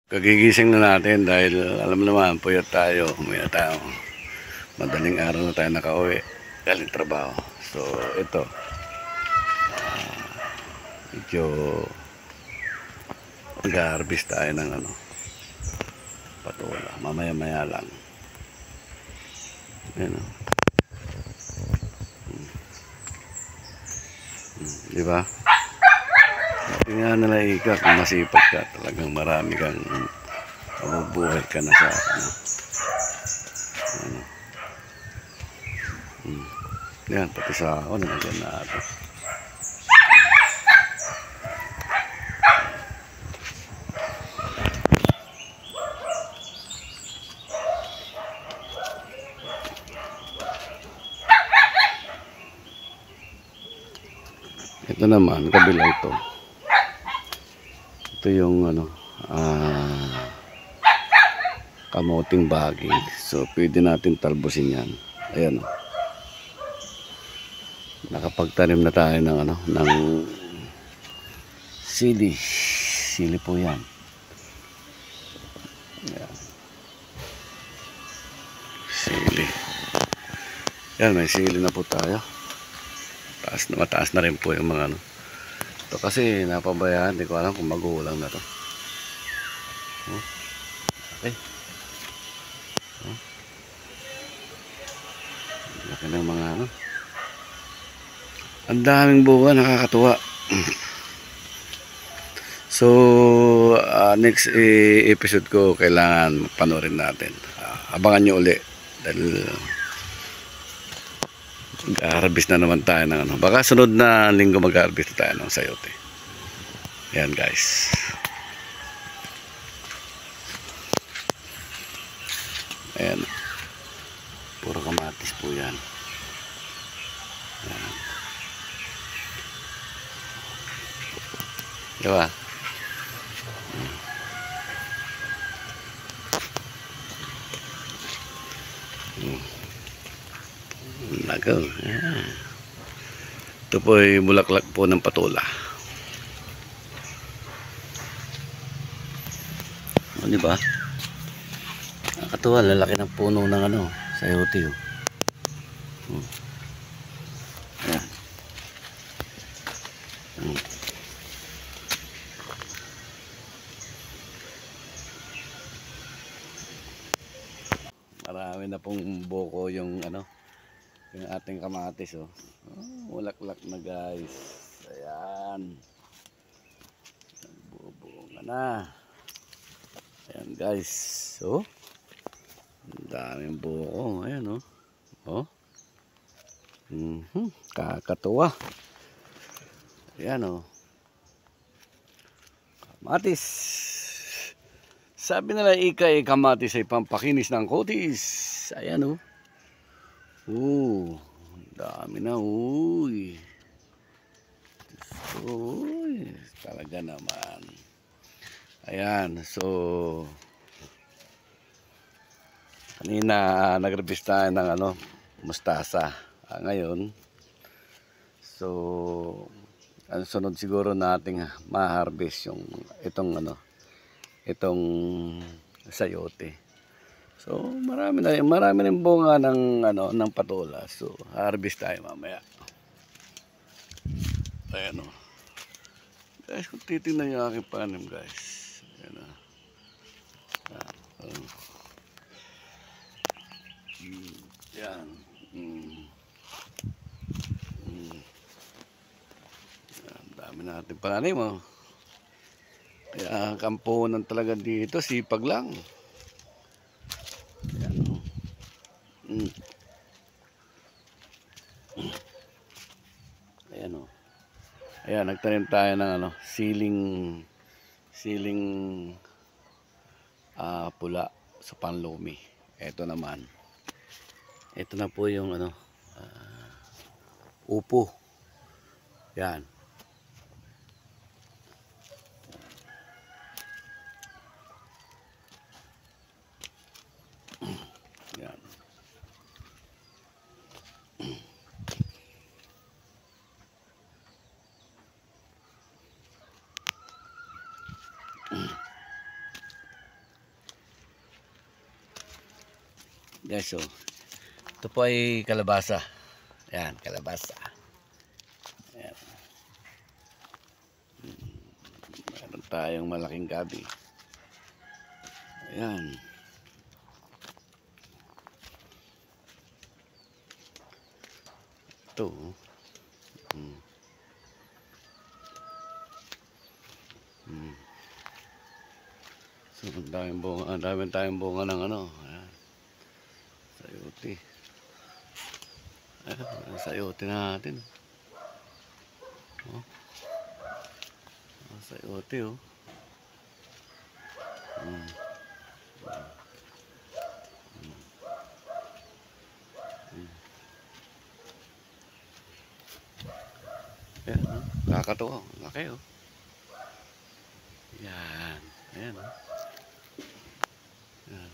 Kagigising na natin dahil alam naman, puyat tayo. Umuwi na tayo. Madaling araw na tayo nakauwi. Galing trabaho. So, ito. Medyo mag-harvest tayo ng patola. Mamaya-maya lang. Ayan o. Diba? Tingnan nila ika kung masipag ka. Talagang marami kang mabubuhay ka na sa Yan, pati sa ako nandiyan na ito. Ito naman, kabila ito. Ito yung kamoting baging. So, pwede natin talbusin yan. Ayan o. Nakapagtanim na tayo ng sili. Sili po yan. Ayan. Sili. Yan, may sili na po tayo. Mataas na rin po yung mga ito kasi napabayaan, hindi ko alam kung magulang na to. Okay. Laki ng mga ang daming bunga, nakakatuwa. So next episode ko kailangan panoorin natin. Abangan nyo uli dahil mag-harvest na naman tayo ng baka sunod na linggo mag-harvest tayo ng sayote. Yan guys. Ayan. Puro kamatis po yan. Ayan. Diba? Nagaw. Ito po ay bulaklak po ng patola. O, diba? Nakakatuwa, lalaki ng puno ng sayote. Ayan. Marami na pong buko yung yung ating kamatis bulaklak na guys. Ayan, nagbubunga na. Ayan guys, so ang daming buko. Ayan kakatuwa. Ayan kamatis. Sabi nila kamatis ay pampakinis ng kutis. Ayan dami na. Uy, talaga naman. Ayan, so kanina nag-harvest tayo ng mustasa. Ngayon, so ang sunod siguro nating ma-harvest yung itong sayote. So marami rin bunga ng patola. So harvest tayo mamaya. Ayan guys, kung titingnan niyo aking panim guys. Ayan yan. Ang dami natin pananim kaya ang kampunan talaga dito, sipag lang. Ayan ayan, nagtanim tayo ng siling pula sa panlumi. Ito naman, ito na po yung upo. Yan. Yan. Guys, so, ito po ay kalabasa. Ayan, kalabasa. Ayan. Meron tayong malaking gabi. Ayan. Ito. So, ang daming tayong bunga ng ano. Ayan. Sayote. Ayan, ang sayote natin. Oh. Ang sayote, oh. Ayan, oh. Nakakatuwa. Laki, oh. Yan. Ayan, oh. Ayan.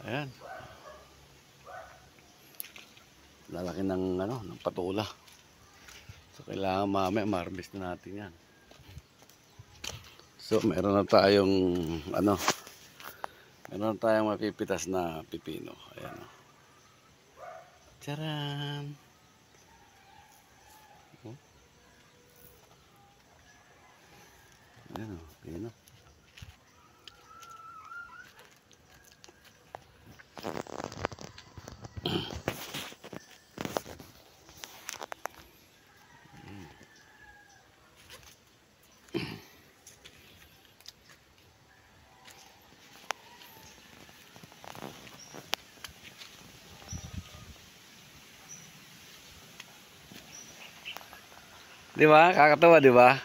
Ayan. Lalaki ng ano, ng patula. So kailangan mamaya ma-harvest na natin 'yan. So meron na tayong ano, meron na tayong mapipitas na pipino. Ayan, oh. Charan. Oh. Ayan, oh, pipino. Di ba? Kakatawa, di ba?